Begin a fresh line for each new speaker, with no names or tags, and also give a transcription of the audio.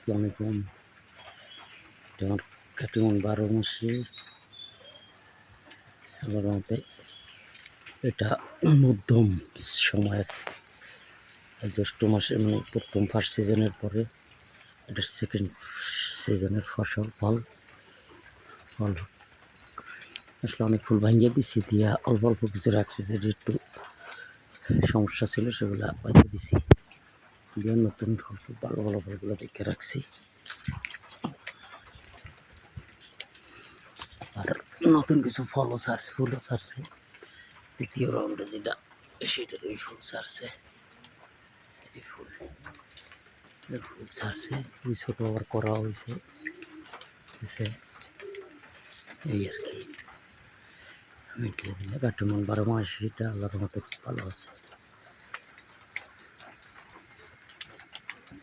আসসালামু আলাইকুম। এটা আমার কাটিমন 12 মাসে আল্লাহর রহমতে এটা মধ্যম সময়ের জ্যৈষ্ঠ মাসে মানে প্রথম ফার্স্ট সিজনের পরে এটা সেকেন্ড সিজনের ফল আসলে অনেক ফুল ভাঙিয়ে দিছি দিয়া অল্প অল্প কিছু রাখছি, যেটা একটু সমস্যা ছিল সেগুলো বাইরে দিছি দিয়ে নতুন ফল ভালো ভালো ফলগুলো দেখে রাখছি। আর নতুন কিছু ফুলও ছাড়ছে দ্বিতীয় রাউন্ডে, যেটা সেটার ওই ফুল ছাড়ছে, এই ফুল ছাড়ছে, ওই ছোট আবার করা হয়েছে এই আর কি। মিটিয়ে দিলে কাটুমন 12 মাস, সেটা আল্লাহর মতো ভালো আছে।